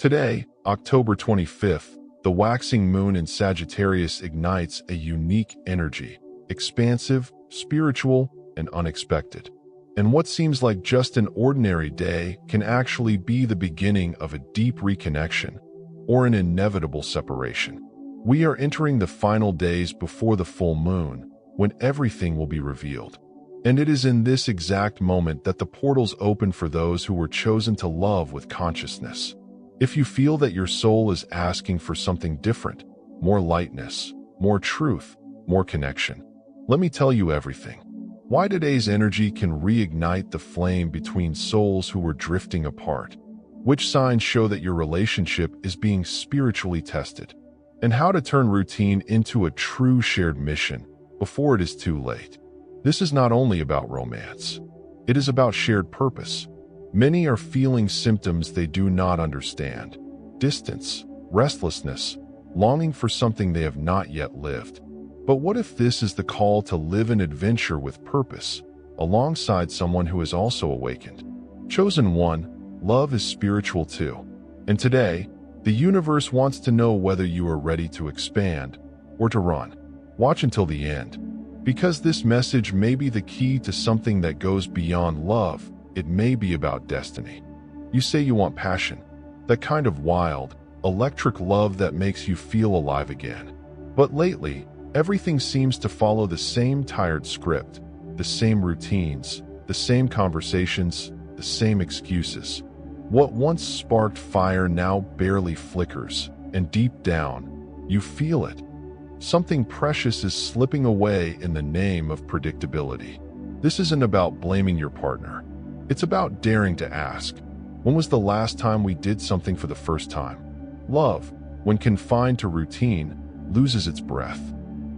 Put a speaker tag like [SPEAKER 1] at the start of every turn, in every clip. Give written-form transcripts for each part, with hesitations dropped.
[SPEAKER 1] Today, October 25th, the waxing moon in Sagittarius ignites a unique energy, expansive, spiritual, and unexpected. And what seems like just an ordinary day can actually be the beginning of a deep reconnection or an inevitable separation. We are entering the final days before the full moon, when everything will be revealed. And it is in this exact moment that the portals open for those who were chosen to love with consciousness. If you feel that your soul is asking for something different, more lightness, more truth, more connection, let me tell you everything. Why today's energy can reignite the flame between souls who were drifting apart, which signs show that your relationship is being spiritually tested, and how to turn routine into a true shared mission before it is too late. This is not only about romance. It is about shared purpose. Many are feeling symptoms they do not understand: distance, restlessness, longing for something they have not yet lived. But what if this is the call to live an adventure with purpose, alongside someone who has also awakened? Chosen one, love is spiritual too. And today, the universe wants to know whether you are ready to expand or to run. Watch until the end, because this message may be the key to something that goes beyond love. It may be about destiny. You say you want passion, that kind of wild, electric love that makes you feel alive again. But lately, everything seems to follow the same tired script, the same routines, the same conversations, the same excuses. What once sparked fire now barely flickers, and deep down, you feel it. Something precious is slipping away in the name of predictability. This isn't about blaming your partner. It's about daring to ask, when was the last time we did something for the first time? Love, when confined to routine, loses its breath.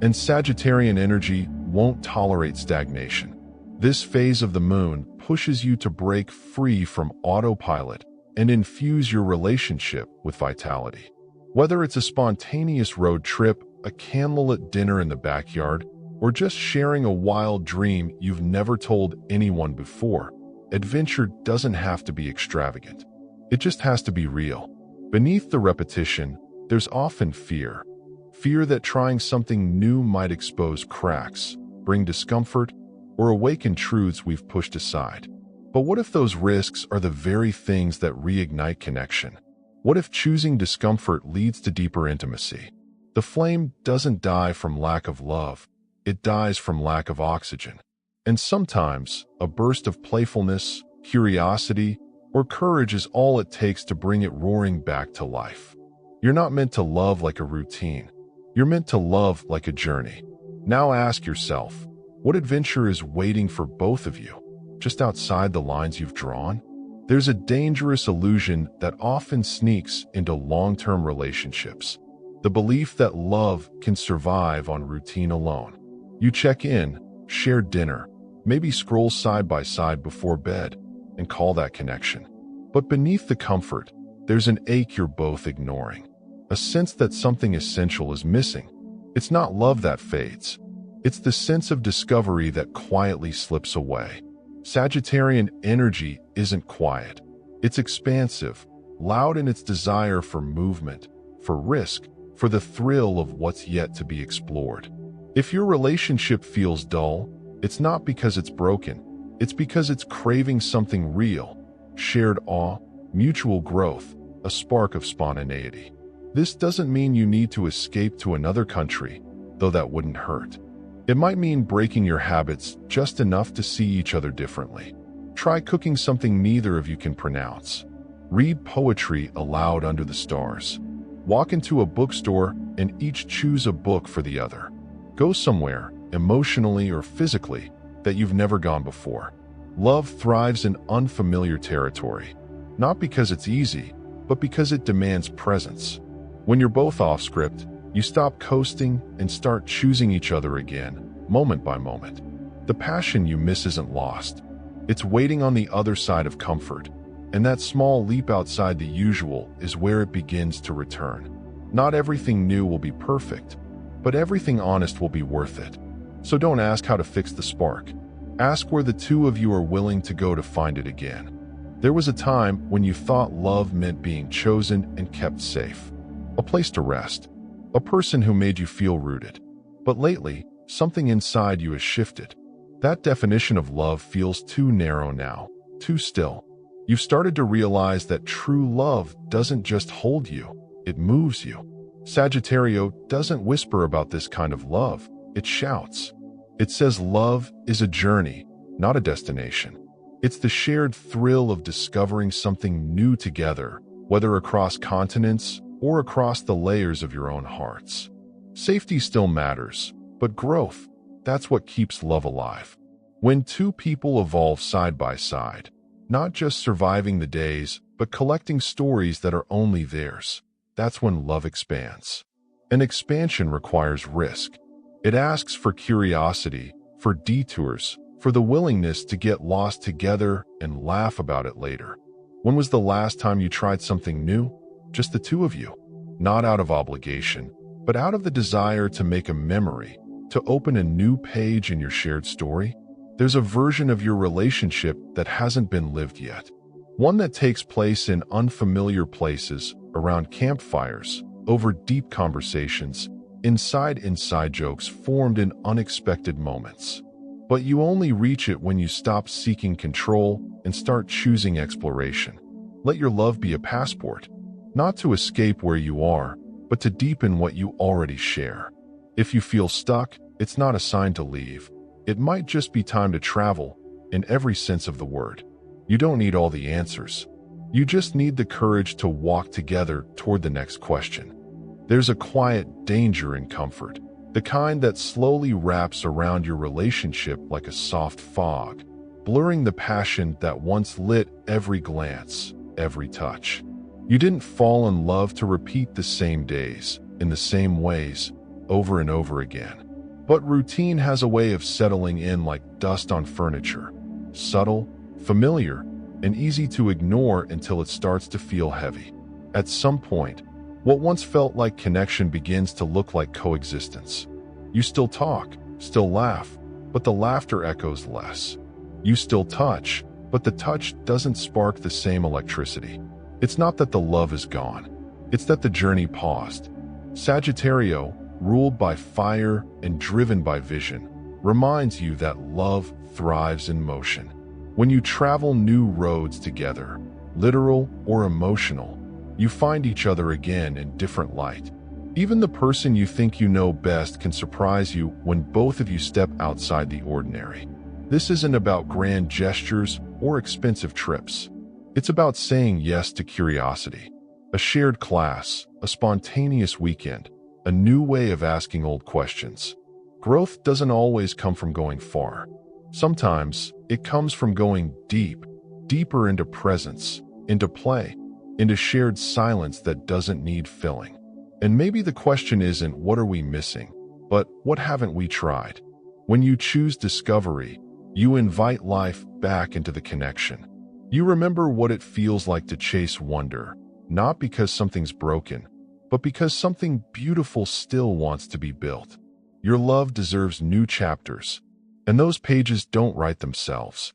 [SPEAKER 1] And Sagittarian energy won't tolerate stagnation. This phase of the moon pushes you to break free from autopilot and infuse your relationship with vitality. Whether it's a spontaneous road trip, a candlelit dinner in the backyard, or just sharing a wild dream you've never told anyone before, adventure doesn't have to be extravagant. It just has to be real. Beneath the repetition, there's often fear. Fear that trying something new might expose cracks, bring discomfort, or awaken truths we've pushed aside. But what if those risks are the very things that reignite connection? What if choosing discomfort leads to deeper intimacy? The flame doesn't die from lack of love. It dies from lack of oxygen. And sometimes, a burst of playfulness, curiosity, or courage is all it takes to bring it roaring back to life. You're not meant to love like a routine. You're meant to love like a journey. Now ask yourself, what adventure is waiting for both of you, just outside the lines you've drawn? There's a dangerous illusion that often sneaks into long-term relationships: the belief that love can survive on routine alone. You check in, share dinner, maybe scroll side by side before bed, and call that connection. But beneath the comfort, there's an ache you're both ignoring. A sense that something essential is missing. It's not love that fades. It's the sense of discovery that quietly slips away. Sagittarian energy isn't quiet. It's expansive, loud in its desire for movement, for risk, for the thrill of what's yet to be explored. If your relationship feels dull, it's not because it's broken. It's because it's craving something real: shared awe, mutual growth, a spark of spontaneity. This doesn't mean you need to escape to another country, though that wouldn't hurt. It might mean breaking your habits just enough to see each other differently. Try cooking something neither of you can pronounce. Read poetry aloud under the stars. Walk into a bookstore and each choose a book for the other. Go somewhere, emotionally or physically, that you've never gone before. Love thrives in unfamiliar territory, not because it's easy, but because it demands presence. When you're both off script, you stop coasting and start choosing each other again, moment by moment. The passion you miss isn't lost. It's waiting on the other side of comfort, and that small leap outside the usual is where it begins to return. Not everything new will be perfect, but everything honest will be worth it. So don't ask how to fix the spark. Ask where the two of you are willing to go to find it again. There was a time when you thought love meant being chosen and kept safe. A place to rest. A person who made you feel rooted. But lately, something inside you has shifted. That definition of love feels too narrow now, too still. You've started to realize that true love doesn't just hold you, it moves you. Sagittarius doesn't whisper about this kind of love, it shouts. It says love is a journey, not a destination. It's the shared thrill of discovering something new together, whether across continents or across the layers of your own hearts. Safety still matters, but growth, that's what keeps love alive. When two people evolve side by side, not just surviving the days, but collecting stories that are only theirs, that's when love expands. An expansion requires risk. It asks for curiosity, for detours, for the willingness to get lost together and laugh about it later. When was the last time you tried something new? Just the two of you. Not out of obligation, but out of the desire to make a memory, to open a new page in your shared story. There's a version of your relationship that hasn't been lived yet. One that takes place in unfamiliar places, around campfires, over deep conversations, inside jokes formed in unexpected moments. But you only reach it when you stop seeking control and start choosing exploration. Let your love be a passport, not to escape where you are, but to deepen what you already share. If you feel stuck, it's not a sign to leave. It might just be time to travel, in every sense of the word. You don't need all the answers. You just need the courage to walk together toward the next question. There's a quiet danger in comfort, the kind that slowly wraps around your relationship like a soft fog, blurring the passion that once lit every glance, every touch. You didn't fall in love to repeat the same days, in the same ways, over and over again. But routine has a way of settling in like dust on furniture, subtle, familiar, and easy to ignore until it starts to feel heavy. At some point, what once felt like connection begins to look like coexistence. You still talk, still laugh, but the laughter echoes less. You still touch, but the touch doesn't spark the same electricity. It's not that the love is gone. It's that the journey paused. Sagittarius, ruled by fire and driven by vision, reminds you that love thrives in motion. When you travel new roads together, literal or emotional, you find each other again in different light. Even the person you think you know best can surprise you when both of you step outside the ordinary. This isn't about grand gestures or expensive trips. It's about saying yes to curiosity, a shared class, a spontaneous weekend, a new way of asking old questions. Growth doesn't always come from going far. Sometimes it comes from going deep, deeper into presence, into play, into shared silence that doesn't need filling. And maybe the question isn't what are we missing, but what haven't we tried? When you choose discovery, you invite life back into the connection. You remember what it feels like to chase wonder, not because something's broken, but because something beautiful still wants to be built. Your love deserves new chapters, and those pages don't write themselves.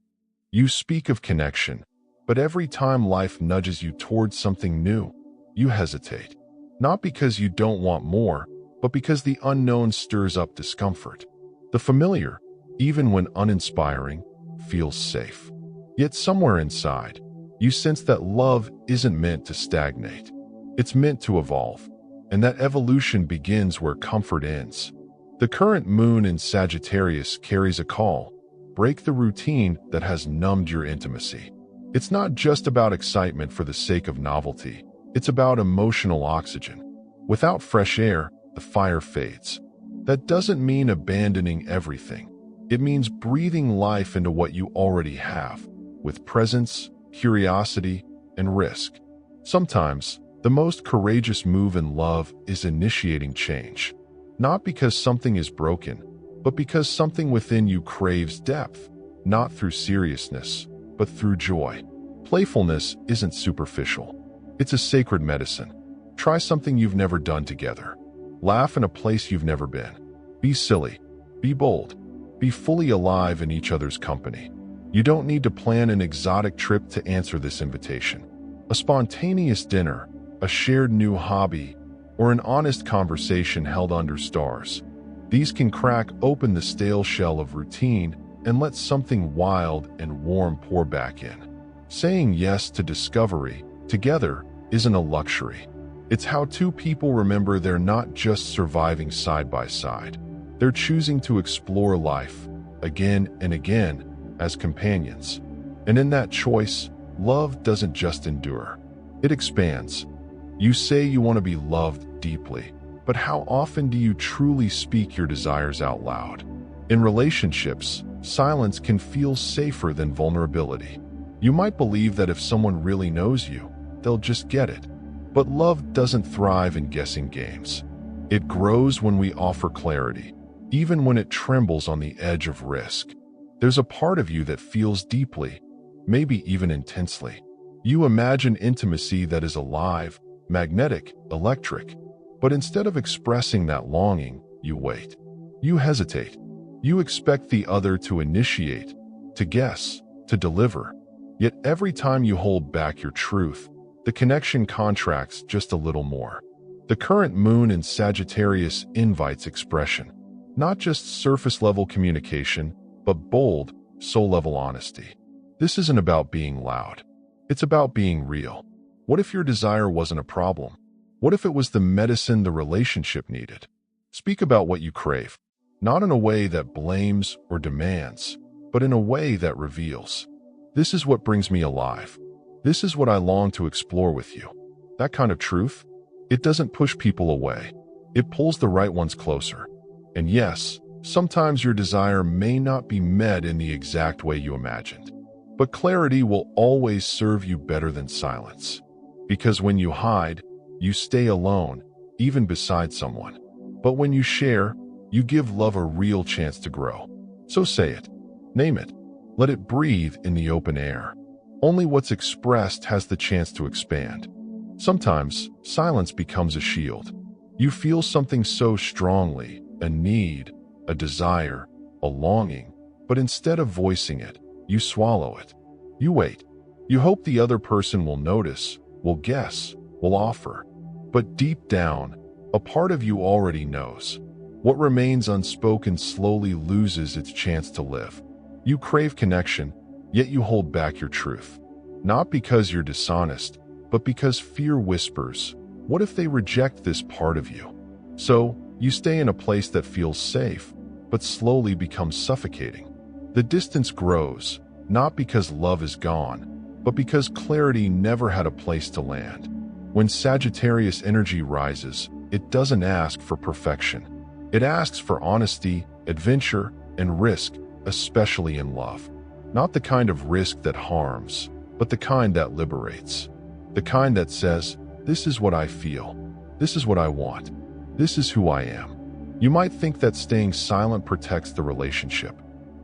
[SPEAKER 1] You speak of connection, but every time life nudges you towards something new, you hesitate. Not because you don't want more, but because the unknown stirs up discomfort. The familiar, even when uninspiring, feels safe. Yet somewhere inside, you sense that love isn't meant to stagnate. It's meant to evolve, and that evolution begins where comfort ends. The current moon in Sagittarius carries a call: break the routine that has numbed your intimacy. It's not just about excitement for the sake of novelty. It's about emotional oxygen. Without fresh air, the fire fades. That doesn't mean abandoning everything. It means breathing life into what you already have, with presence, curiosity, and risk. Sometimes, the most courageous move in love is initiating change. Not because something is broken, but because something within you craves depth, not through seriousness, but through joy. Playfulness isn't superficial. It's a sacred medicine. Try something you've never done together. Laugh in a place you've never been. Be silly. Be bold. Be fully alive in each other's company. You don't need to plan an exotic trip to answer this invitation. A spontaneous dinner, a shared new hobby, or an honest conversation held under stars. These can crack open the stale shell of routine and let something wild and warm pour back in. Saying yes to discovery together isn't a luxury. It's how two people remember they're not just surviving side by side. They're choosing to explore life again and again as companions. And in that choice, love doesn't just endure. It expands. You say you want to be loved deeply, but how often do you truly speak your desires out loud? In relationships, silence can feel safer than vulnerability. You might believe that if someone really knows you, they'll just get it. But love doesn't thrive in guessing games. It grows when we offer clarity, even when it trembles on the edge of risk. There's a part of you that feels deeply, maybe even intensely. You imagine intimacy that is alive, magnetic, electric. But instead of expressing that longing, you wait. You hesitate. You expect the other to initiate, to guess, to deliver. Yet every time you hold back your truth, the connection contracts just a little more. The current moon in Sagittarius invites expression, not just surface-level communication, but bold, soul-level honesty. This isn't about being loud. It's about being real. What if your desire wasn't a problem? What if it was the medicine the relationship needed? Speak about what you crave, not in a way that blames or demands, but in a way that reveals. This is what brings me alive. This is what I long to explore with you. That kind of truth, it doesn't push people away. It pulls the right ones closer. And yes, sometimes your desire may not be met in the exact way you imagined. But clarity will always serve you better than silence. Because when you hide, you stay alone, even beside someone. But when you share, you give love a real chance to grow. So say it. Name it. Let it breathe in the open air. Only what's expressed has the chance to expand. Sometimes, silence becomes a shield. You feel something so strongly, a need, a desire, a longing, but instead of voicing it, you swallow it. You wait. You hope the other person will notice, will guess, will offer. But deep down, a part of you already knows. What remains unspoken slowly loses its chance to live. You crave connection, yet you hold back your truth. Not because you're dishonest, but because fear whispers, what if they reject this part of you? So, you stay in a place that feels safe, but slowly becomes suffocating. The distance grows, not because love is gone, but because clarity never had a place to land. When Sagittarius energy rises, it doesn't ask for perfection. It asks for honesty, adventure, and risk, especially in love. Not the kind of risk that harms, but the kind that liberates. The kind that says, this is what I feel. This is what I want. This is who I am. You might think that staying silent protects the relationship,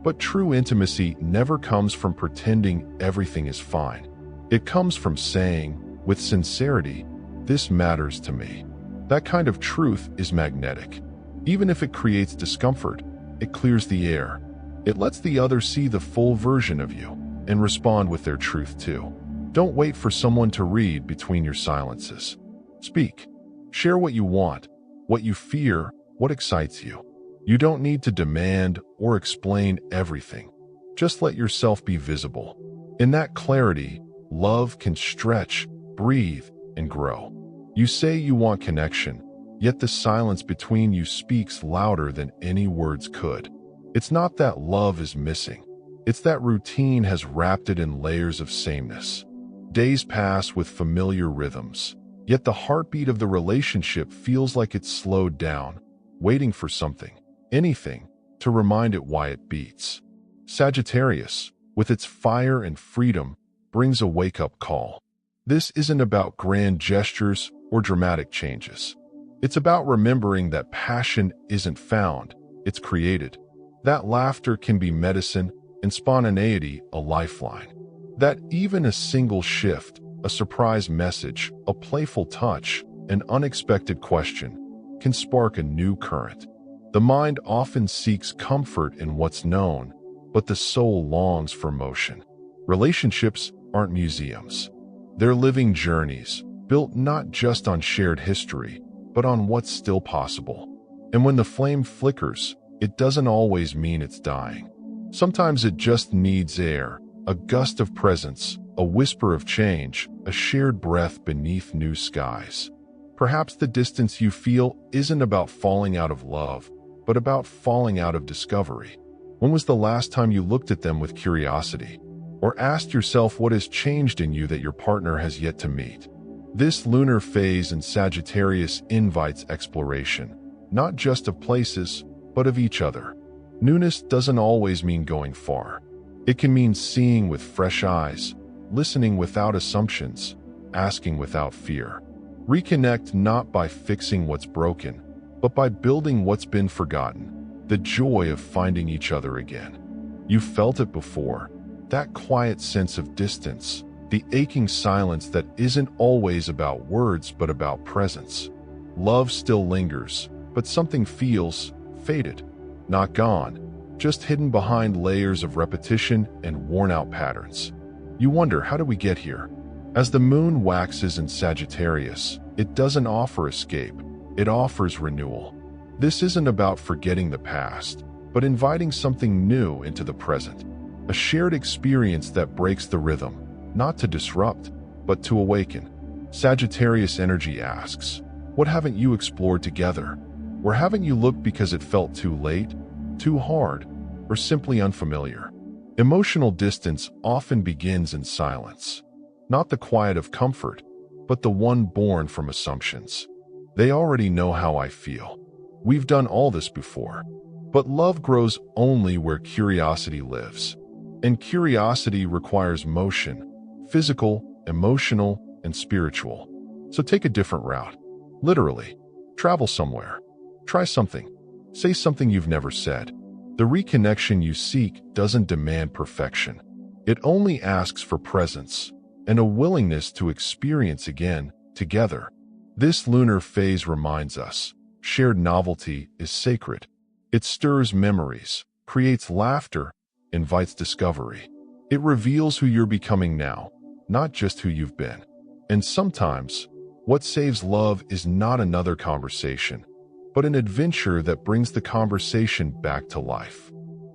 [SPEAKER 1] but true intimacy never comes from pretending everything is fine. It comes from saying, with sincerity, this matters to me. That kind of truth is magnetic. Even if it creates discomfort, it clears the air. It lets the other see the full version of you and respond with their truth too. Don't wait for someone to read between your silences. Speak. Share what you want, what you fear, what excites you. You don't need to demand or explain everything. Just let yourself be visible. In that clarity, love can stretch, breathe, and grow. You say you want connection, yet the silence between you speaks louder than any words could. It's not that love is missing. It's that routine has wrapped it in layers of sameness. Days pass with familiar rhythms, yet the heartbeat of the relationship feels like it's slowed down, waiting for something, anything, to remind it why it beats. Sagittarius, with its fire and freedom, brings a wake-up call. This isn't about grand gestures or dramatic changes. It's about remembering that passion isn't found, it's created. That laughter can be medicine and spontaneity a lifeline. That even a single shift, a surprise message, a playful touch, an unexpected question can spark a new current. The mind often seeks comfort in what's known, but the soul longs for motion. Relationships aren't museums. They're living journeys, built not just on shared history, but on what's still possible. And when the flame flickers, it doesn't always mean it's dying. Sometimes it just needs air, a gust of presence, a whisper of change, a shared breath beneath new skies. Perhaps the distance you feel isn't about falling out of love, but about falling out of discovery. When was the last time you looked at them with curiosity? Or asked yourself what has changed in you that your partner has yet to meet? This lunar phase in Sagittarius invites exploration, not just of places, but of each other. Newness doesn't always mean going far. It can mean seeing with fresh eyes, listening without assumptions, asking without fear. Reconnect not by fixing what's broken, but by building what's been forgotten. The joy of finding each other again. You felt it before. That quiet sense of distance, the aching silence that isn't always about words but about presence. Love still lingers, but something feels faded, not gone, just hidden behind layers of repetition and worn-out patterns. You wonder, how did we get here? As the moon waxes in Sagittarius, it doesn't offer escape, it offers renewal. This isn't about forgetting the past, but inviting something new into the present. A shared experience that breaks the rhythm, not to disrupt, but to awaken. Sagittarius energy asks, what haven't you explored together? Or haven't you looked because it felt too late, too hard, or simply unfamiliar? Emotional distance often begins in silence. Not the quiet of comfort, but the one born from assumptions. They already know how I feel. We've done all this before. But love grows only where curiosity lives. And curiosity requires motion, physical, emotional, and spiritual. So take a different route. Literally, travel somewhere. Try something. Say something you've never said. The reconnection you seek doesn't demand perfection. It only asks for presence and a willingness to experience again, together. This lunar phase reminds us, shared novelty is sacred. It stirs memories, creates laughter, invites discovery. It reveals who you're becoming now, not just who you've been. And sometimes, what saves love is not another conversation, but an adventure that brings the conversation back to life.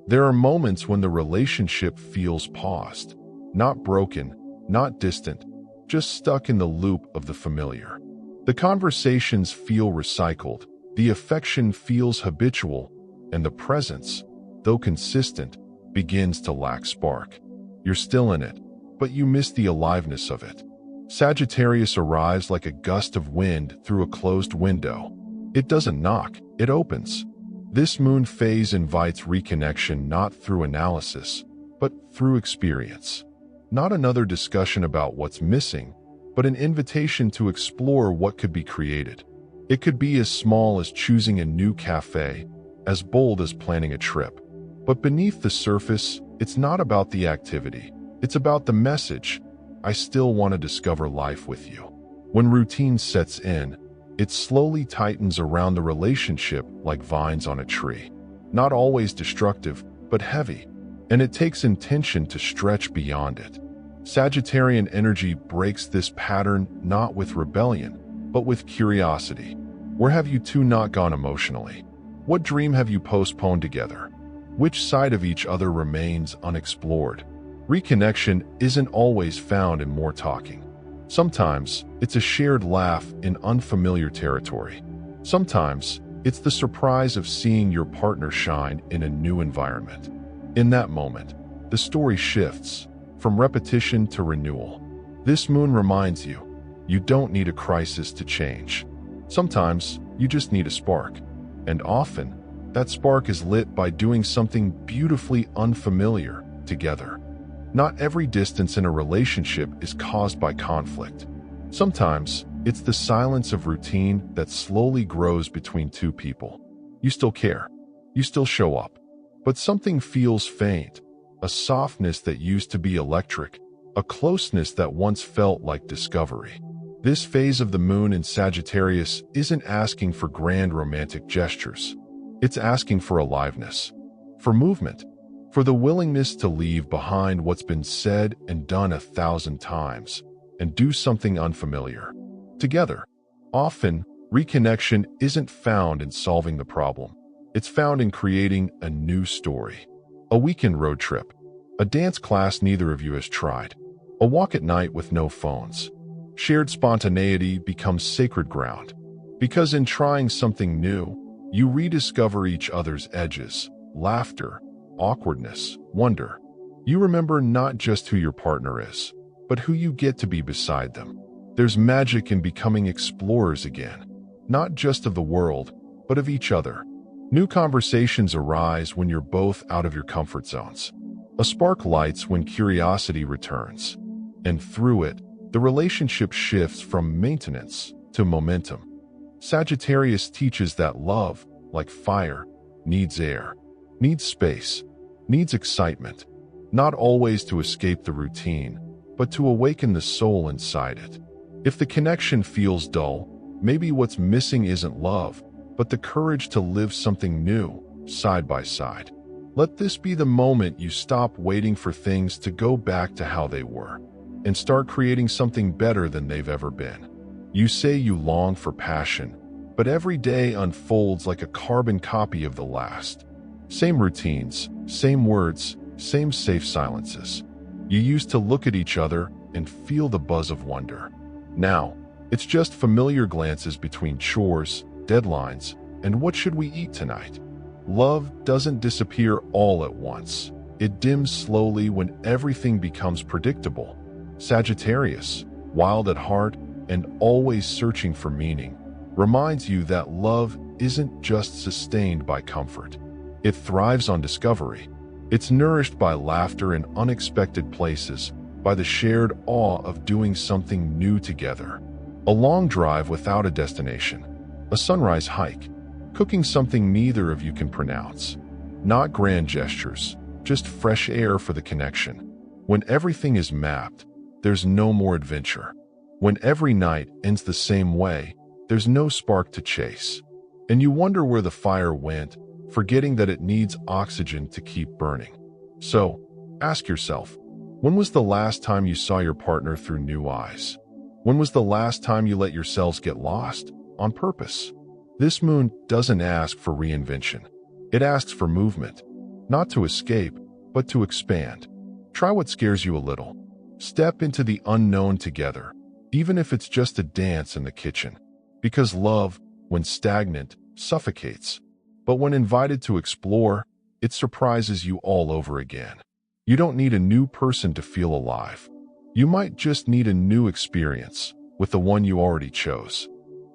[SPEAKER 1] There are moments when the relationship feels paused, not broken, not distant, just stuck in the loop of the familiar. The conversations feel recycled, the affection feels habitual, and the presence, though consistent, begins to lack spark. You're still in it, but you miss the aliveness of it. Sagittarius arrives like a gust of wind through a closed window. It doesn't knock, it opens. This moon phase invites reconnection not through analysis, but through experience. Not another discussion about what's missing, but an invitation to explore what could be created. It could be as small as choosing a new cafe, as bold as planning a trip. But beneath the surface, it's not about the activity. It's about the message. I still want to discover life with you. When routine sets in, it slowly tightens around the relationship like vines on a tree. Not always destructive, but heavy. And it takes intention to stretch beyond it. Sagittarian energy breaks this pattern not with rebellion, but with curiosity. Where have you two not gone emotionally? What dream have you postponed together? Which side of each other remains unexplored? Reconnection isn't always found in more talking. Sometimes it's a shared laugh in unfamiliar territory. Sometimes it's the surprise of seeing your partner shine in a new environment. In that moment, the story shifts from repetition to renewal. This moon reminds you, you don't need a crisis to change. Sometimes you just need a spark. And often, that spark is lit by doing something beautifully unfamiliar together. Not every distance in a relationship is caused by conflict. Sometimes, it's the silence of routine that slowly grows between two people. You still care. You still show up. But something feels faint, a softness that used to be electric, a closeness that once felt like discovery. This phase of the moon in Sagittarius isn't asking for grand romantic gestures. It's asking for aliveness, for movement, for the willingness to leave behind what's been said and done 1,000 times and do something unfamiliar together. Often, reconnection isn't found in solving the problem. It's found in creating a new story. A weekend road trip, a dance class neither of you has tried, a walk at night with no phones. Shared spontaneity becomes sacred ground, because in trying something new, you rediscover each other's edges, laughter, awkwardness, wonder. You remember not just who your partner is, but who you get to be beside them. There's magic in becoming explorers again, not just of the world, but of each other. New conversations arise when you're both out of your comfort zones. A spark lights when curiosity returns, and through it, the relationship shifts from maintenance to momentum. Sagittarius teaches that love, like fire, needs air, needs space, needs excitement, not always to escape the routine, but to awaken the soul inside it. If the connection feels dull, maybe what's missing isn't love, but the courage to live something new, side by side. Let this be the moment you stop waiting for things to go back to how they were, and start creating something better than they've ever been. You say you long for passion, but every day unfolds like a carbon copy of the last. Same routines, same words, same safe silences. You used to look at each other and feel the buzz of wonder. Now, it's just familiar glances between chores, deadlines, and what should we eat tonight? Love doesn't disappear all at once. It dims slowly when everything becomes predictable. Sagittarius, wild at heart and always searching for meaning, reminds you that love isn't just sustained by comfort. It thrives on discovery. It's nourished by laughter in unexpected places, by the shared awe of doing something new together. A long drive without a destination, a sunrise hike, cooking something neither of you can pronounce. Not grand gestures, just fresh air for the connection. When everything is mapped, there's no more adventure. When every night ends the same way, there's no spark to chase. And you wonder where the fire went, forgetting that it needs oxygen to keep burning. So, ask yourself, when was the last time you saw your partner through new eyes? When was the last time you let yourselves get lost, on purpose? This moon doesn't ask for reinvention. It asks for movement, not to escape, but to expand. Try what scares you a little. Step into the unknown together, even if it's just a dance in the kitchen. Because love, when stagnant, suffocates. But when invited to explore, it surprises you all over again. You don't need a new person to feel alive. You might just need a new experience with the one you already chose.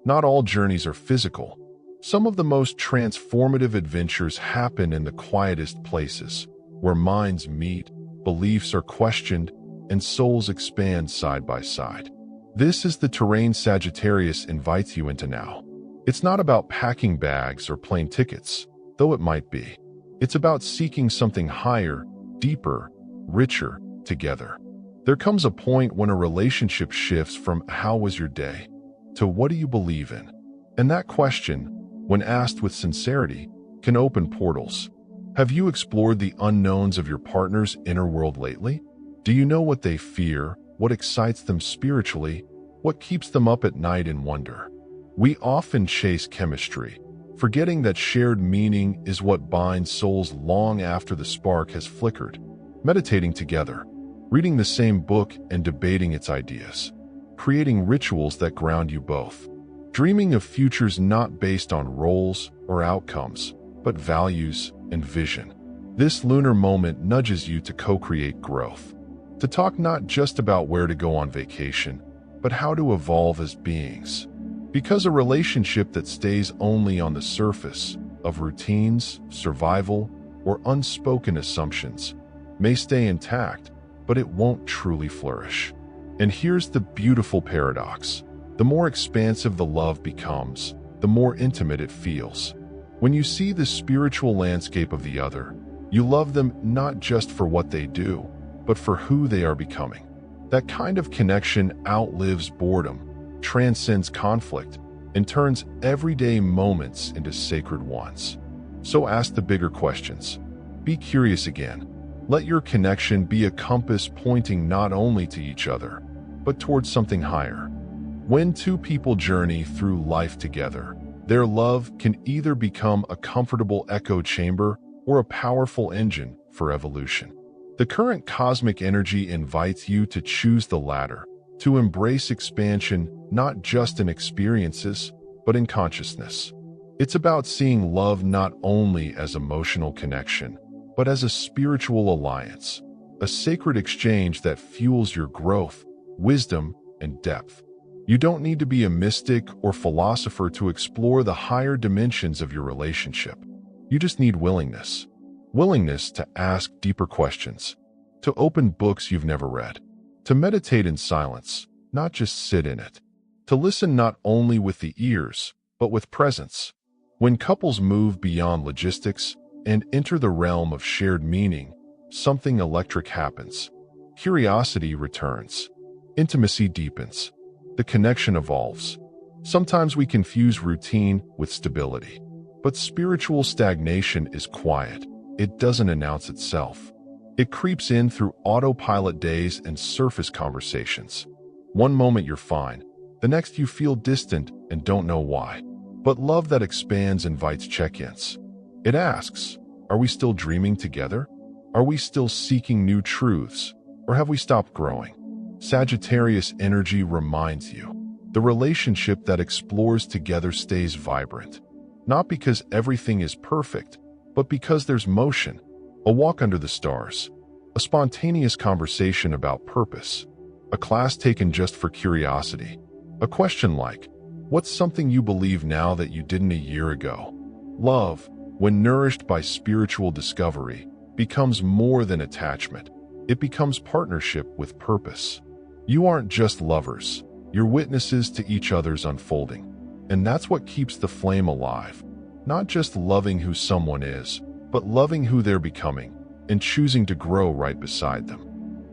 [SPEAKER 1] Not all journeys are physical. Some of the most transformative adventures happen in the quietest places, where minds meet, beliefs are questioned, and souls expand side by side. This is the terrain Sagittarius invites you into now. It's not about packing bags or plane tickets, though it might be. It's about seeking something higher, deeper, richer, together. There comes a point when a relationship shifts from "how was your day?" to "what do you believe in?" And that question, when asked with sincerity, can open portals. Have you explored the unknowns of your partner's inner world lately? Do you know what they fear, what excites them spiritually, what keeps them up at night in wonder? We often chase chemistry, forgetting that shared meaning is what binds souls long after the spark has flickered. Meditating together, reading the same book and debating its ideas, creating rituals that ground you both, dreaming of futures not based on roles or outcomes, but values and vision. This lunar moment nudges you to co-create growth, to talk not just about where to go on vacation, but how to evolve as beings. Because a relationship that stays only on the surface of routines, survival, or unspoken assumptions may stay intact, but it won't truly flourish. And here's the beautiful paradox. The more expansive the love becomes, the more intimate it feels. When you see the spiritual landscape of the other, you love them not just for what they do, but for who they are becoming. That kind of connection outlives boredom, transcends conflict, and turns everyday moments into sacred ones. So ask the bigger questions. Be curious again. Let your connection be a compass pointing not only to each other, but towards something higher. When two people journey through life together, their love can either become a comfortable echo chamber or a powerful engine for evolution. The current cosmic energy invites you to choose the latter, to embrace expansion not just in experiences, but in consciousness. It's about seeing love not only as emotional connection, but as a spiritual alliance, a sacred exchange that fuels your growth, wisdom, and depth. You don't need to be a mystic or philosopher to explore the higher dimensions of your relationship. You just need willingness. Willingness to ask deeper questions, to open books you've never read, to meditate in silence, not just sit in it, to listen not only with the ears, but with presence. When couples move beyond logistics and enter the realm of shared meaning, something electric happens. Curiosity returns. Intimacy deepens. The connection evolves. Sometimes we confuse routine with stability. But spiritual stagnation is quiet. It doesn't announce itself. It creeps in through autopilot days and surface conversations. One moment you're fine, the next you feel distant and don't know why. But love that expands invites check-ins. It asks, are we still dreaming together? Are we still seeking new truths? Or have we stopped growing? Sagittarius energy reminds you, the relationship that explores together stays vibrant. Not because everything is perfect, but because there's motion, a walk under the stars, a spontaneous conversation about purpose, a class taken just for curiosity, a question like, what's something you believe now that you didn't a year ago? Love, when nourished by spiritual discovery, becomes more than attachment. It becomes partnership with purpose. You aren't just lovers, you're witnesses to each other's unfolding. And that's what keeps the flame alive. Not just loving who someone is, but loving who they're becoming and choosing to grow right beside them.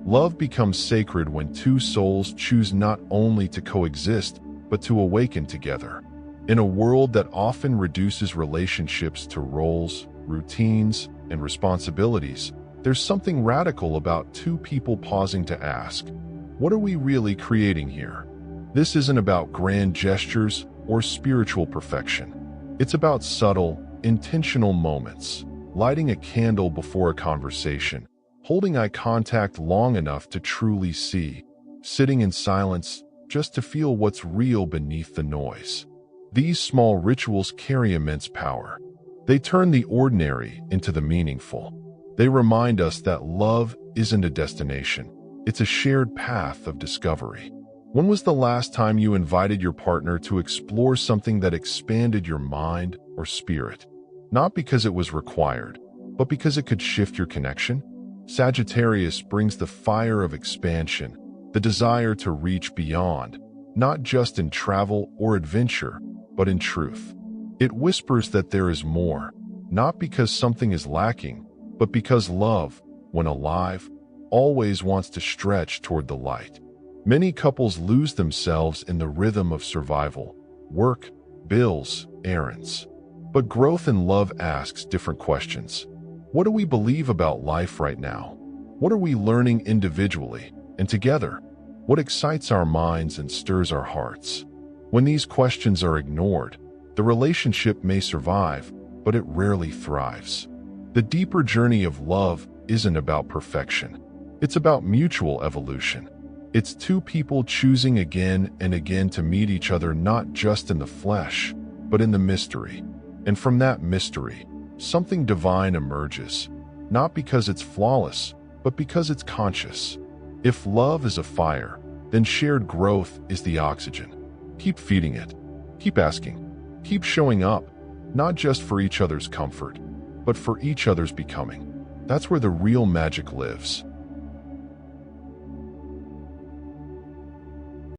[SPEAKER 1] Love becomes sacred when two souls choose not only to coexist, but to awaken together. In a world that often reduces relationships to roles, routines, and responsibilities, there's something radical about two people pausing to ask, what are we really creating here? This isn't about grand gestures or spiritual perfection. It's about subtle, intentional moments, lighting a candle before a conversation, holding eye contact long enough to truly see, sitting in silence just to feel what's real beneath the noise. These small rituals carry immense power. They turn the ordinary into the meaningful. They remind us that love isn't a destination. It's a shared path of discovery. When was the last time you invited your partner to explore something that expanded your mind or spirit? Not because it was required, but because it could shift your connection? Sagittarius brings the fire of expansion, the desire to reach beyond, not just in travel or adventure, but in truth. It whispers that there is more, not because something is lacking, but because love, when alive, always wants to stretch toward the light. Many couples lose themselves in the rhythm of survival, work, bills, errands. But growth in love asks different questions. What do we believe about life right now? What are we learning individually and together? What excites our minds and stirs our hearts? When these questions are ignored, the relationship may survive, but it rarely thrives. The deeper journey of love isn't about perfection. It's about mutual evolution. It's two people choosing again and again to meet each other not just in the flesh, but in the mystery. And from that mystery, something divine emerges, not because it's flawless, but because it's conscious. If love is a fire, then shared growth is the oxygen. Keep feeding it. Keep asking. Keep showing up, not just for each other's comfort, but for each other's becoming. That's where the real magic lives.